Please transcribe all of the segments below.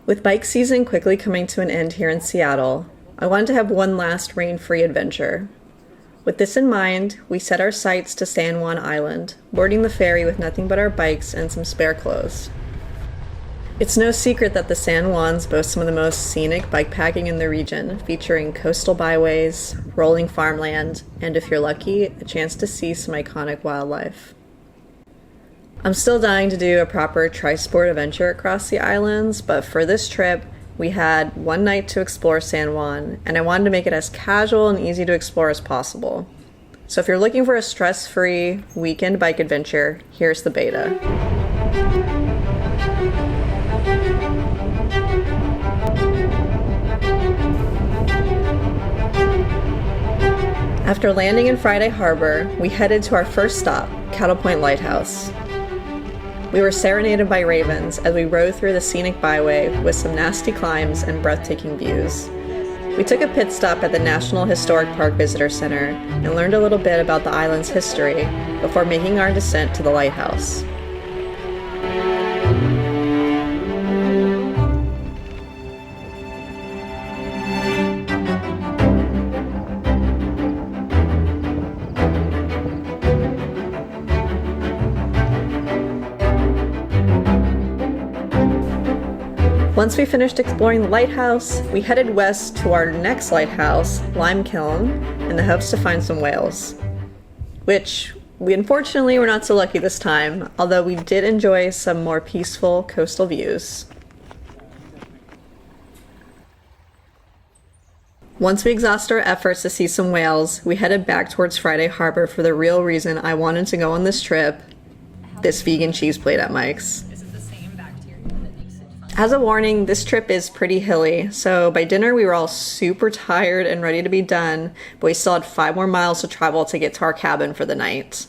With bike season quickly coming to an end here in Seattle, I wanted to have one last rain-free adventure. With this in mind, we set our sights to San Juan Island, boarding the ferry with nothing but our bikes and some spare clothes. It's no secret that the San Juans boast some of the most scenic bikepacking in the region, featuring coastal byways, rolling farmland, and if you're lucky, a chance to see some iconic wildlife. I'm still dying to do a proper tri-sport adventure across the islands, but for this trip, we had one night to explore San Juan, and I wanted to make it as casual and easy to explore as possible. So if you're looking for a stress-free weekend bike adventure, here's the beta. After landing in Friday Harbor, we headed to our first stop, Cattle Point Lighthouse. We were serenaded by ravens as we rode through the scenic byway with some nasty climbs and breathtaking views. We took a pit stop at the National Historic Park Visitor Center and learned a little bit about the island's history before making our descent to the lighthouse. Once we finished exploring the lighthouse, we headed west to our next lighthouse, Lime Kiln, in the hopes to find some whales. Which, we unfortunately were not so lucky this time, although we did enjoy some more peaceful coastal views. Once we exhausted our efforts to see some whales, we headed back towards Friday Harbor for the real reason I wanted to go on this trip, this vegan cheese plate at Mike's. As a warning, this trip is pretty hilly, so by dinner we were all super tired and ready to be done, but we still had 5 more miles to travel to get to our cabin for the night.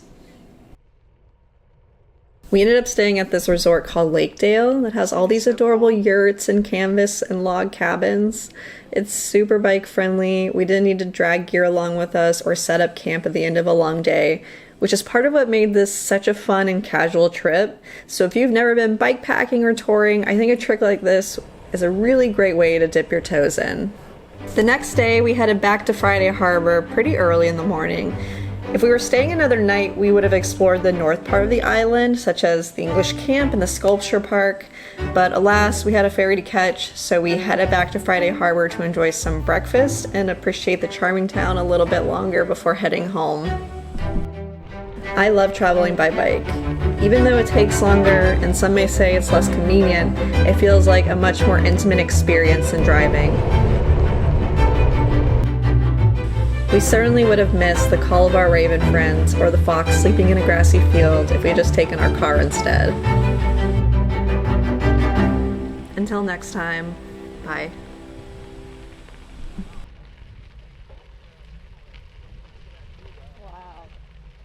We ended up staying at this resort called Lakedale that has all these adorable yurts and canvas and log cabins. It's super bike friendly. We didn't need to drag gear along with us or set up camp at the end of a long day, which is part of what made this such a fun and casual trip. So if you've never been bikepacking or touring, I think a trip like this is a really great way to dip your toes in. The next day, we headed back to Friday Harbor pretty early in the morning. If we were staying another night, we would have explored the north part of the island, such as the English camp and the sculpture park. But alas, we had a ferry to catch, so we headed back to Friday Harbor to enjoy some breakfast and appreciate the charming town a little bit longer before heading home. I love traveling by bike. Even though it takes longer, and some may say it's less convenient, it feels like a much more intimate experience than driving. We certainly would have missed the call of our raven friends or the fox sleeping in a grassy field if we had just taken our car instead. Until next time, bye.